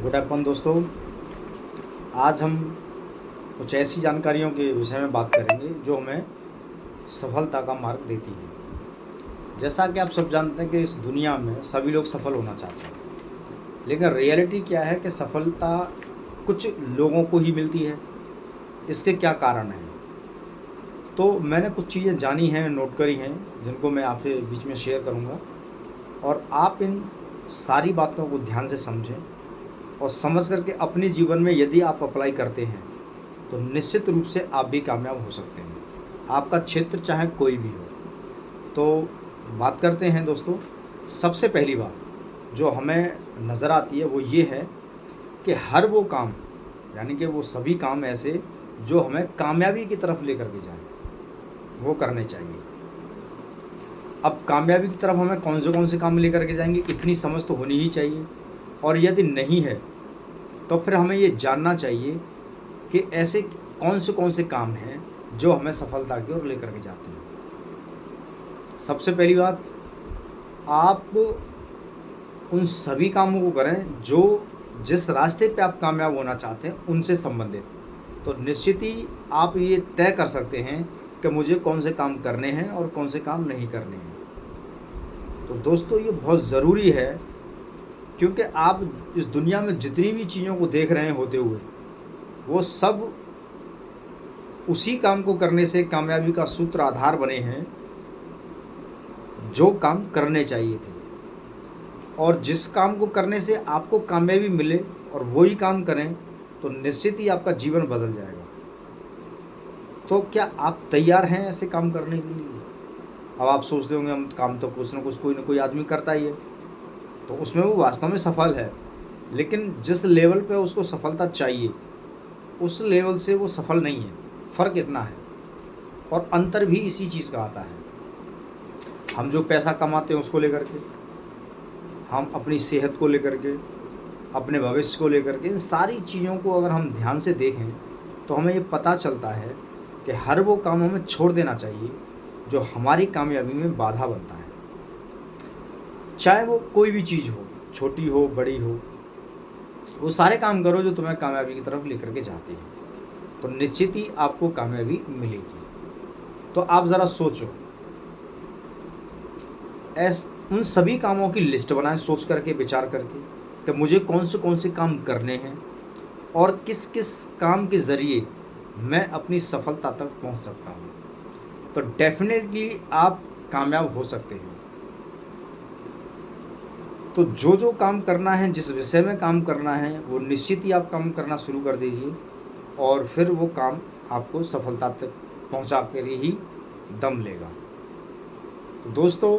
Good afternoon दोस्तों। आज हम कुछ ऐसी जानकारियों के विषय में बात करेंगे जो हमें सफलता का मार्ग देती है। जैसा कि आप सब जानते हैं कि इस दुनिया में सभी लोग सफल होना चाहते हैं, लेकिन रियलिटी क्या है कि सफलता कुछ लोगों को ही मिलती है। इसके क्या कारण हैं? तो मैंने कुछ चीज़ें जानी हैं, नोट करी हैं, जिनको मैं आपसे बीच में शेयर करूँगा और आप इन सारी बातों को ध्यान से समझें और समझ करके अपने जीवन में यदि आप अप्लाई करते हैं तो निश्चित रूप से आप भी कामयाब हो सकते हैं, आपका क्षेत्र चाहे कोई भी हो। तो बात करते हैं दोस्तों। सबसे पहली बात जो हमें नज़र आती है वो ये है कि हर वो काम, यानी कि वो सभी काम ऐसे जो हमें कामयाबी की तरफ लेकर के जाएं, वो करने चाहिए। अब कामयाबी की तरफ हमें कौन से काम लेकर के जाएंगे, इतनी समझ तो होनी ही चाहिए। और यदि नहीं है तो फिर हमें ये जानना चाहिए कि ऐसे कौन से काम हैं जो हमें सफलता की ओर लेकर के जाते हैं। सबसे पहली बात, आप उन सभी कामों को करें जो जिस रास्ते पे आप कामयाब होना चाहते हैं उनसे संबंधित। तो निश्चित ही आप ये तय कर सकते हैं कि मुझे कौन से काम करने हैं और कौन से काम नहीं करने हैं। तो दोस्तों ये बहुत ज़रूरी है, क्योंकि आप इस दुनिया में जितनी भी चीज़ों को देख रहे हैं होते हुए, वो सब उसी काम को करने से कामयाबी का सूत्र आधार बने हैं जो काम करने चाहिए थे। और जिस काम को करने से आपको कामयाबी मिले और वही काम करें तो निश्चित ही आपका जीवन बदल जाएगा। तो क्या आप तैयार हैं ऐसे काम करने के लिए? अब आप सोचते होंगे हम काम तो कुछ ना कोई आदमी करता ही है, तो उसमें वो वास्तव में सफल है, लेकिन जिस लेवल पे उसको सफलता चाहिए उस लेवल से वो सफल नहीं है। फ़र्क इतना है, और अंतर भी इसी चीज़ का आता है। हम जो पैसा कमाते हैं उसको लेकर के, हम अपनी सेहत को लेकर के, अपने भविष्य को लेकर के, इन सारी चीज़ों को अगर हम ध्यान से देखें तो हमें ये पता चलता है कि हर वो काम हमें छोड़ देना चाहिए जो हमारी कामयाबी में बाधा बनता है। चाहे वो कोई भी चीज़ हो, छोटी हो बड़ी हो, वो सारे काम करो जो तुम्हें कामयाबी की तरफ लेकर के जाते हैं, तो निश्चित ही आपको कामयाबी मिलेगी। तो आप ज़रा सोचो, उन सभी कामों की लिस्ट बनाएं, सोच करके, विचार करके कि मुझे कौन से काम करने हैं और किस किस काम के ज़रिए मैं अपनी सफलता तक पहुंच सकता हूं। तो डेफिनेटली आप कामयाब हो सकते हैं। तो जो काम करना है, जिस विषय में काम करना है, वो निश्चित ही आप काम करना शुरू कर दीजिए और फिर वो काम आपको सफलता तक पहुंचा कर ही दम लेगा। तो दोस्तों,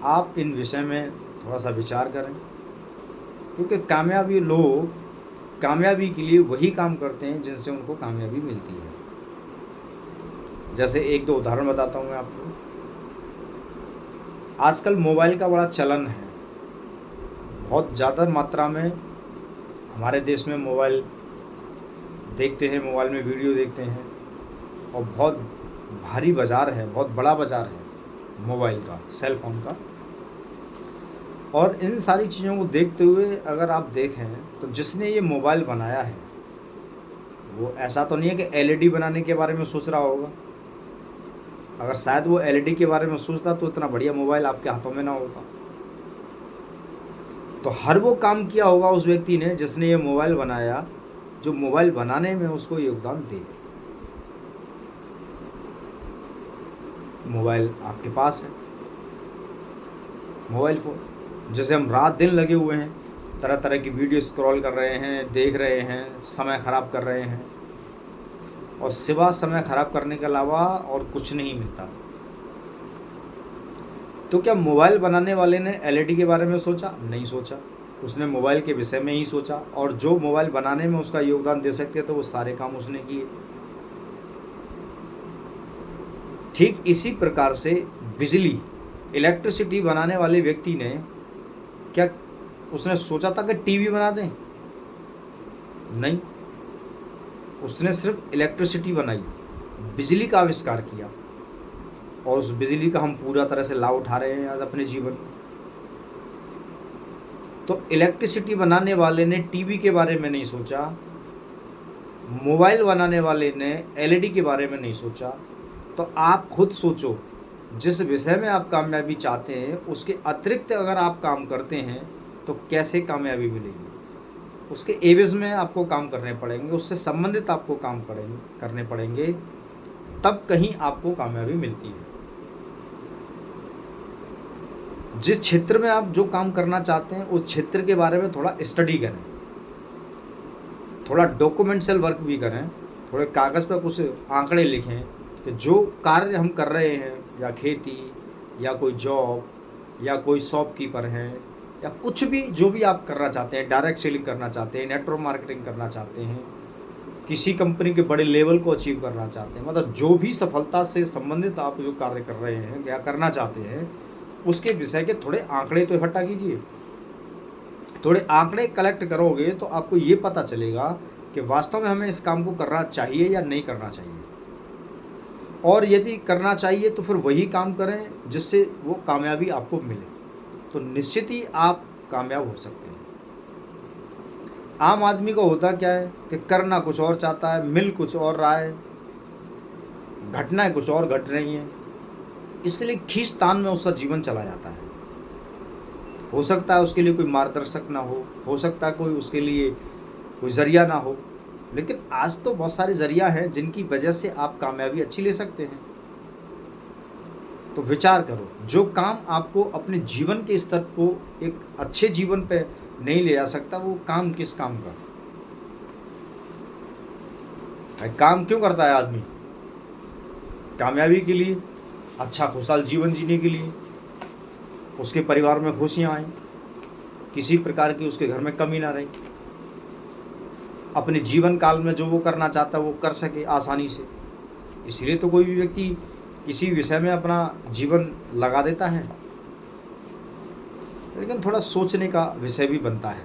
आप इन विषय में थोड़ा सा विचार करें, क्योंकि कामयाबी लोग कामयाबी के लिए वही काम करते हैं जिनसे उनको कामयाबी मिलती है। जैसे एक दो उदाहरण बताता हूँ मैं आपको। आजकल मोबाइल का बड़ा चलन है, बहुत ज़्यादा मात्रा में हमारे देश में मोबाइल देखते हैं, मोबाइल में वीडियो देखते हैं, और बहुत भारी बाज़ार है, बहुत बड़ा बाज़ार है मोबाइल का, सेल फोन का। और इन सारी चीज़ों को देखते हुए अगर आप देखें तो जिसने ये मोबाइल बनाया है वो ऐसा तो नहीं है कि एलईडी बनाने के बारे में सोच रहा होगा। अगर शायद वो एलईडी के बारे में सोचता तो इतना बढ़िया मोबाइल आपके हाथों में ना होता। तो हर वो काम किया होगा उस व्यक्ति ने जिसने ये मोबाइल बनाया, जो मोबाइल बनाने में उसको योगदान दे। मोबाइल आपके पास है, मोबाइल फ़ोन, जैसे हम रात दिन लगे हुए हैं, तरह तरह की वीडियो स्क्रॉल कर रहे हैं, देख रहे हैं, समय ख़राब कर रहे हैं, और सिवा समय ख़राब करने के अलावा और कुछ नहीं मिलता। तो क्या मोबाइल बनाने वाले ने एलईडी के बारे में सोचा? नहीं सोचा। उसने मोबाइल के विषय में ही सोचा, और जो मोबाइल बनाने में उसका योगदान दे सकते तो वो सारे काम उसने किए। ठीक इसी प्रकार से बिजली, इलेक्ट्रिसिटी बनाने वाले व्यक्ति ने क्या उसने सोचा था कि टीवी बना दें? नहीं, उसने सिर्फ इलेक्ट्रिसिटी बनाई, बिजली का आविष्कार किया, और उस बिजली का हम पूरा तरह से लाभ उठा रहे हैं आज अपने जीवन में। तो तो इलेक्ट्रिसिटी बनाने वाले ने टीवी के बारे में नहीं सोचा, मोबाइल बनाने वाले ने एलईडी के बारे में नहीं सोचा। तो आप खुद सोचो, जिस विषय में आप कामयाबी चाहते हैं उसके अतिरिक्त अगर आप काम करते हैं तो कैसे कामयाबी मिलेगी। उसके एवज में आपको काम करने पड़ेंगे, उससे संबंधित आपको काम करने पड़ेंगे, तब कहीं आपको कामयाबी मिलती है। जिस क्षेत्र में आप जो काम करना चाहते हैं उस क्षेत्र के बारे में थोड़ा स्टडी करें, थोड़ा डॉक्यूमेंटल वर्क भी करें, थोड़े कागज़ पर कुछ आंकड़े लिखें कि जो कार्य हम कर रहे हैं, या खेती या कोई जॉब या कोई शॉपकीपर है या कुछ भी, जो भी आप करना चाहते हैं, डायरेक्ट सेलिंग करना चाहते हैं, नेटवर्क मार्केटिंग करना चाहते हैं, किसी कंपनी के बड़े लेवल को अचीव करना चाहते हैं, मतलब जो भी सफलता से संबंधित आप जो कार्य कर रहे हैं या करना चाहते हैं उसके विषय के थोड़े आंकड़े तो इकट्ठा कीजिए। थोड़े आंकड़े कलेक्ट करोगे तो आपको ये पता चलेगा कि वास्तव में हमें इस काम को करना चाहिए या नहीं करना चाहिए, और यदि करना चाहिए तो फिर वही काम करें जिससे वो कामयाबी आपको मिले, तो निश्चित ही आप कामयाब हो सकते हैं। आम आदमी को होता क्या है कि करना कुछ और चाहता है, मिल कुछ और रहा है, घटनाएं कुछ और घट रही हैं, इसलिए खींचतान में उसका जीवन चला जाता है। हो सकता है उसके लिए कोई मार्गदर्शक ना हो सकता है कोई उसके लिए कोई ज़रिया ना हो, लेकिन आज तो बहुत सारे ज़रिया हैं जिनकी वजह से आप कामयाबी अच्छी ले सकते हैं। तो विचार करो, जो काम आपको अपने जीवन के स्तर को एक अच्छे जीवन पे नहीं ले जा सकता, वो काम किस काम का है? काम क्यों करता है आदमी? कामयाबी के लिए, अच्छा खुशहाल जीवन जीने के लिए, उसके परिवार में खुशियाँ आएँ, किसी प्रकार की उसके घर में कमी ना रहे, अपने जीवन काल में जो वो करना चाहता है वो कर सके आसानी से। इसलिए तो कोई भी व्यक्ति किसी विषय में अपना जीवन लगा देता है, लेकिन थोड़ा सोचने का विषय भी बनता है।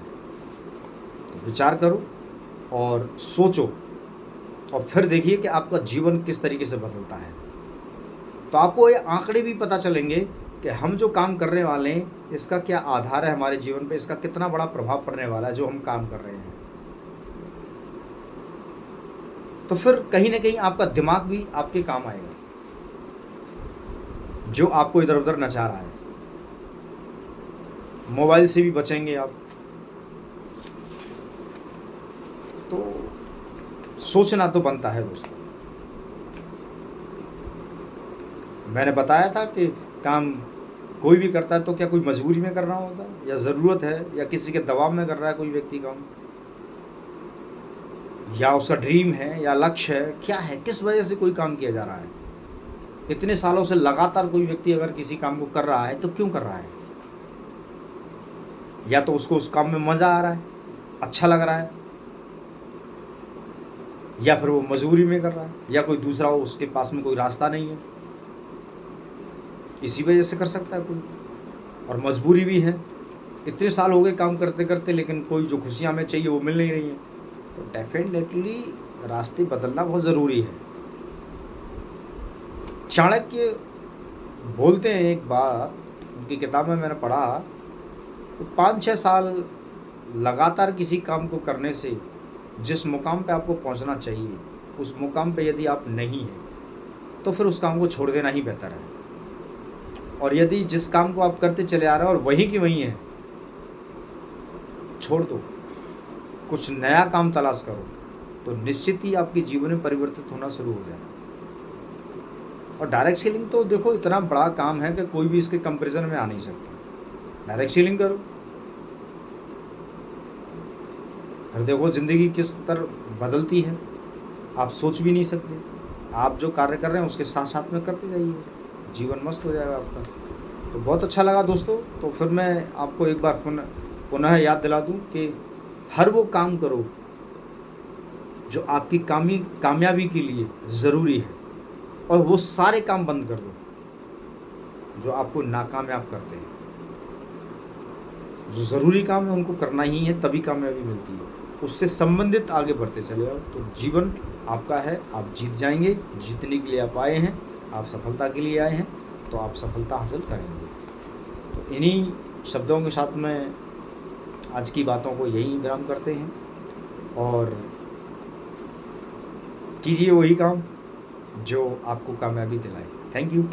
तो विचार करो और सोचो, और फिर देखिए कि आपका जीवन किस तरीके से बदलता है। तो आपको ये आंकड़े भी पता चलेंगे कि हम जो काम करने वाले हैं इसका क्या आधार है हमारे जीवन पे, इसका कितना बड़ा प्रभाव पड़ने वाला है जो हम काम कर रहे हैं। तो फिर कहीं ना कहीं आपका दिमाग भी आपके काम आएगा, जो आपको इधर उधर नचा रहा है। मोबाइल से भी बचेंगे आप। तो सोचना तो बनता है दोस्तों। मैंने बताया था कि काम कोई भी करता है तो क्या कोई मजबूरी में कर रहा होता है, या ज़रूरत है, या किसी के दबाव में कर रहा है कोई व्यक्ति काम, या उसका ड्रीम है या लक्ष्य है, क्या है, किस वजह से कोई काम किया जा रहा है। इतने सालों से लगातार कोई व्यक्ति अगर किसी काम को कर रहा है तो क्यों कर रहा है? या तो उसको उस काम में मज़ा आ रहा है, अच्छा लग रहा है, या फिर वो मजबूरी में कर रहा है, या कोई दूसरा उसके पास में कोई रास्ता नहीं है, इसी वजह से कर सकता है कोई। और मजबूरी भी है, इतने साल हो गए काम करते करते, लेकिन कोई जो खुशियाँ हमें चाहिए वो मिल नहीं रही हैं। तो डेफिनेटली रास्ते बदलना बहुत ज़रूरी है। चाणक्य बोलते हैं एक बात, उनकी किताब में मैंने पढ़ा, तो 5-6 साल लगातार किसी काम को करने से जिस मुकाम पे आपको पहुंचना चाहिए उस मुकाम पे यदि आप नहीं हैं तो फिर उस काम को छोड़ देना ही बेहतर है। और यदि जिस काम को आप करते चले आ रहे हैं और वहीं की वहीं है, छोड़ दो, कुछ नया काम तलाश करो, तो निश्चित ही आपके जीवन में परिवर्तित होना शुरू हो जाएगा। और डायरेक्ट सेलिंग तो देखो इतना बड़ा काम है कि कोई भी इसके कंपैरिजन में आ नहीं सकता। डायरेक्ट सेलिंग करो, फिर देखो ज़िंदगी किस तरह बदलती है, आप सोच भी नहीं सकते। आप जो कार्य कर रहे हैं उसके साथ साथ में करते जाइए, जीवन मस्त हो जाएगा आपका। तो बहुत अच्छा लगा दोस्तों। तो फिर मैं आपको एक बार पुनः याद दिला दूं कि हर वो काम करो जो आपकी कामयाबी के लिए ज़रूरी है, और वो सारे काम बंद कर दो जो आपको नाकामयाब करते हैं। जो ज़रूरी काम है उनको करना ही है, तभी कामयाबी मिलती है। उससे संबंधित आगे बढ़ते चले जाओ तो जीवन आपका है, आप जीत जाएंगे। जीतने के लिए आप आए हैं, आप सफलता के लिए आए हैं, तो आप सफलता हासिल करेंगे। तो इन्हीं शब्दों के साथ मैं आज की बातों को यहीं विराम करते हैं और कीजिए वही काम जो आपको कामयाबी दिलाए। Thank you.